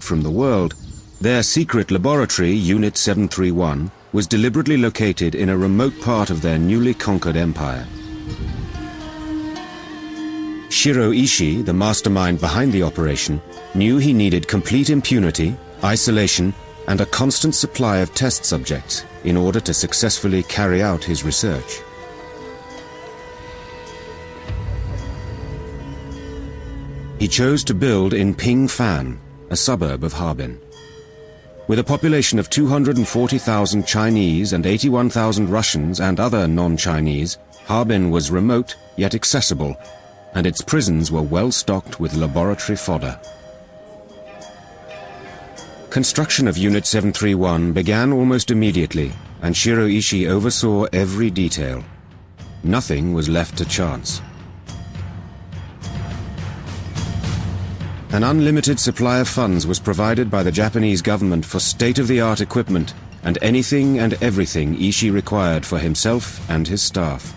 from the world, their secret laboratory, Unit 731, was deliberately located in a remote part of their newly conquered empire. Shiro Ishii, the mastermind behind the operation, knew he needed complete impunity, isolation, and a constant supply of test subjects in order to successfully carry out his research. He chose to build in Pingfan, a suburb of Harbin. With a population of 240,000 Chinese and 81,000 Russians and other non-Chinese, Harbin was remote yet accessible, and its prisons were well stocked with laboratory fodder. Construction of Unit 731 began almost immediately, and Shiro Ishii oversaw every detail. Nothing was left to chance. An unlimited supply of funds was provided by the Japanese government for state-of-the-art equipment and anything and everything Ishii required for himself and his staff.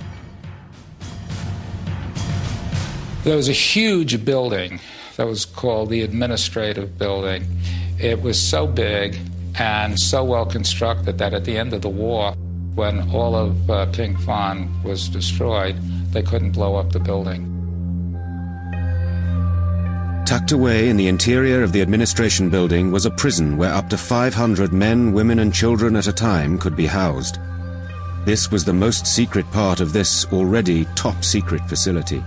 There was a huge building that was called the Administrative Building. It was so big and so well constructed that at the end of the war, when all of Pingfan was destroyed, they couldn't blow up the building. Tucked away in the interior of the administration building was a prison where up to 500 men, women and children at a time could be housed. This was the most secret part of this already top-secret facility.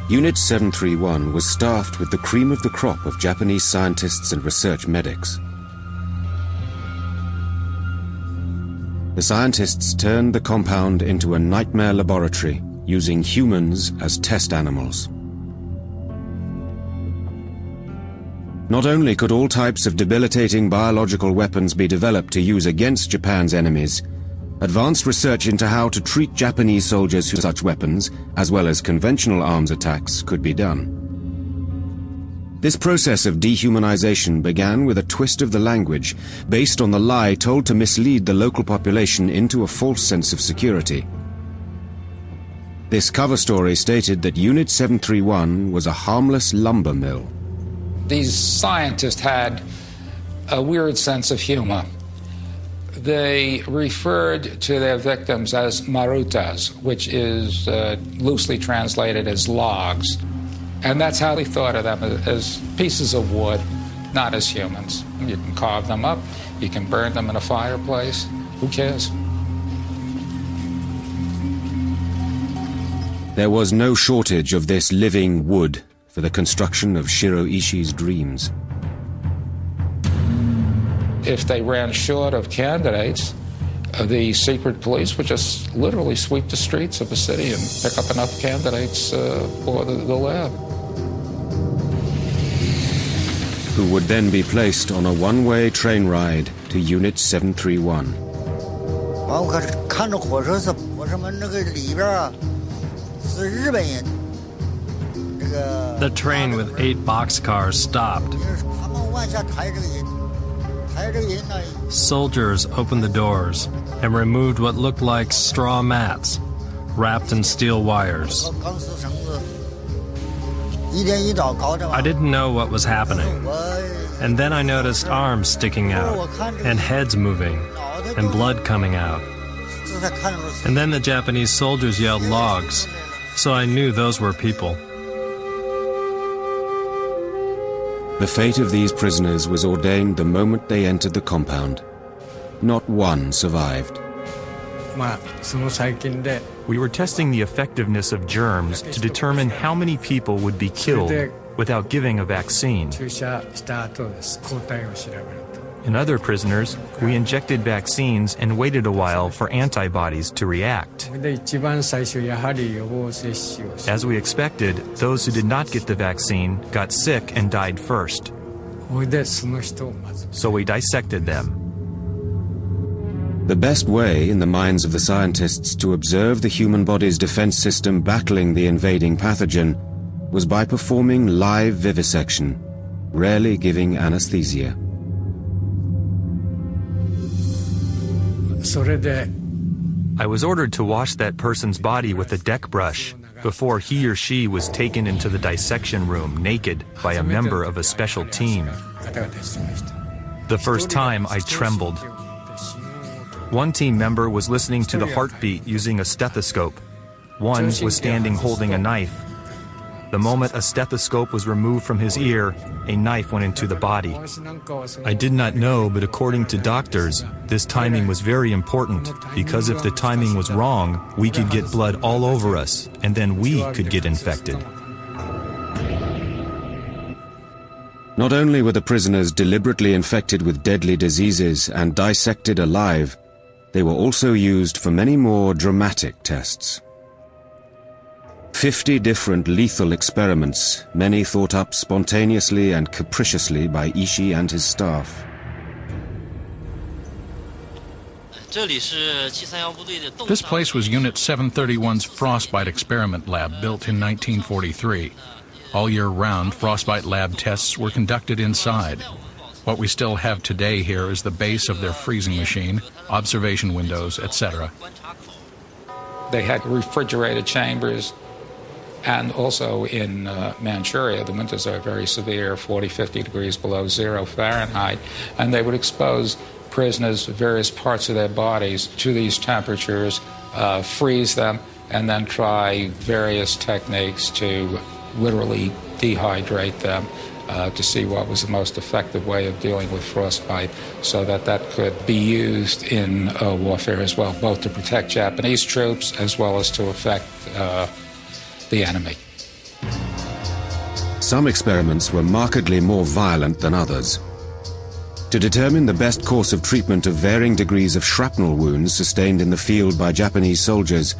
Unit 731 was staffed with the cream of the crop of Japanese scientists and research medics. The scientists turned the compound into a nightmare laboratory, using humans as test animals. Not only could all types of debilitating biological weapons be developed to use against Japan's enemies, advanced research into how to treat Japanese soldiers who such weapons, as well as conventional arms attacks, could be done. This process of dehumanization began with a twist of the language, based on the lie told to mislead the local population into a false sense of security. This cover story stated that Unit 731 was a harmless lumber mill. These scientists had a weird sense of humor. They referred to their victims as marutas, which is loosely translated as logs. And that's how they thought of them, as pieces of wood, not as humans. You can carve them up, you can burn them in a fireplace. Who cares? There was no shortage of this living wood for the construction of Shiro Ishii's dreams. If they ran short of candidates, the secret police would just literally sweep the streets of the city and pick up enough candidates for the lab. Who would then be placed on a one-way train ride to Unit 731. The train with 8 boxcars stopped. Soldiers opened the doors and removed what looked like straw mats, wrapped in steel wires. I didn't know what was happening. And then I noticed arms sticking out, and heads moving, and blood coming out. And then the Japanese soldiers yelled logs, so I knew those were people. The fate of these prisoners was ordained the moment they entered the compound. Not one survived. We were testing the effectiveness of germs to determine how many people would be killed without giving a vaccine. In other prisoners, we injected vaccines and waited a while for antibodies to react. As we expected, those who did not get the vaccine got sick and died first. So we dissected them. The best way, in the minds of the scientists, to observe the human body's defense system battling the invading pathogen was by performing live vivisection, rarely giving anesthesia. I was ordered to wash that person's body with a deck brush, before he or she was taken into the dissection room naked by a member of a special team. The first time I trembled. One team member was listening to the heartbeat using a stethoscope. One was standing holding a knife. The moment a stethoscope was removed from his ear, a knife went into the body. I did not know, but according to doctors, this timing was very important, because if the timing was wrong, we could get blood all over us, and then we could get infected. Not only were the prisoners deliberately infected with deadly diseases and dissected alive, they were also used for many more dramatic tests. 50 different lethal experiments, many thought up spontaneously and capriciously by Ishii and his staff. This place was Unit 731's Frostbite Experiment Lab, built in 1943. All year round, Frostbite lab tests were conducted inside. What we still have today here is the base of their freezing machine, observation windows, etc. They had refrigerated chambers. And also in Manchuria, the winters are very severe, 40, 50 degrees below 0 Fahrenheit, and they would expose prisoners, various parts of their bodies, to these temperatures, freeze them, and then try various techniques to literally dehydrate them to see what was the most effective way of dealing with frostbite, so that that could be used in warfare as well, both to protect Japanese troops as well as to affect the enemy. Some experiments were markedly more violent than others. To determine the best course of treatment of varying degrees of shrapnel wounds sustained in the field by Japanese soldiers,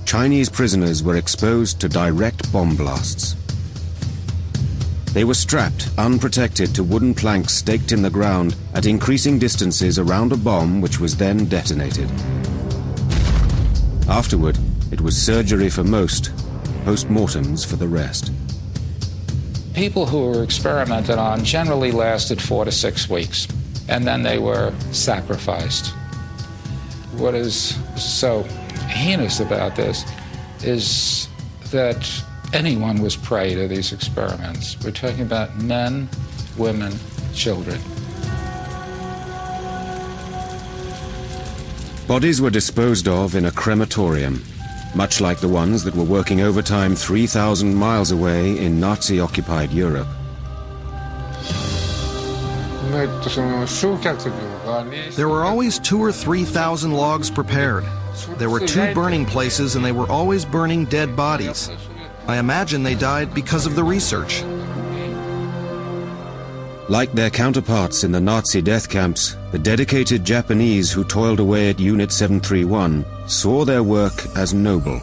Chinese prisoners were exposed to direct bomb blasts. They were strapped, unprotected, to wooden planks staked in the ground at increasing distances around a bomb which was then detonated. Afterward, it was surgery for most, post-mortems for the rest. People who were experimented on generally lasted 4 to 6 weeks, and then they were sacrificed. What is so heinous about this is that anyone was prey to these experiments. We're talking about men, women, children. Bodies were disposed of in a crematorium, much like the ones that were working overtime 3,000 miles away in Nazi-occupied Europe. There were always 2,000 or 3,000 logs prepared. There were 2 burning places, and they were always burning dead bodies. I imagine they died because of the research. Like their counterparts in the Nazi death camps, the dedicated Japanese who toiled away at Unit 731 saw their work as noble.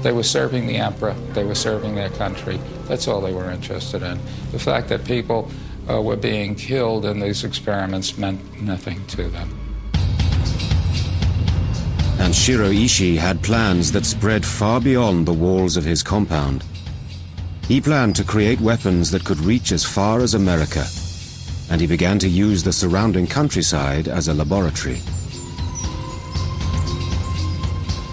They were serving the emperor, they were serving their country. That's all they were interested in. The fact that people were being killed in these experiments meant nothing to them. And Shiro Ishii had plans that spread far beyond the walls of his compound. He planned to create weapons that could reach as far as America, and he began to use the surrounding countryside as a laboratory.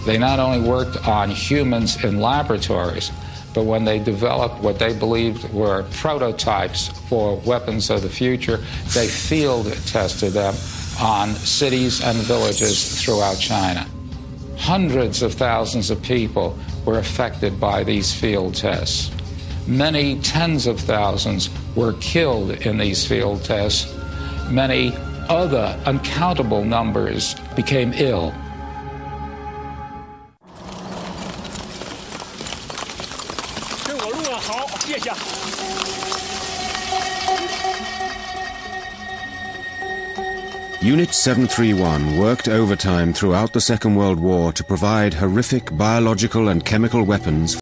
They not only worked on humans in laboratories, but when they developed what they believed were prototypes for weapons of the future, they field tested them on cities and villages throughout China. Hundreds of thousands of people were affected by these field tests. Many tens of thousands were killed in these field tests. Many other uncountable numbers became ill. Unit 731 worked overtime throughout the Second World War to provide horrific biological and chemical weapons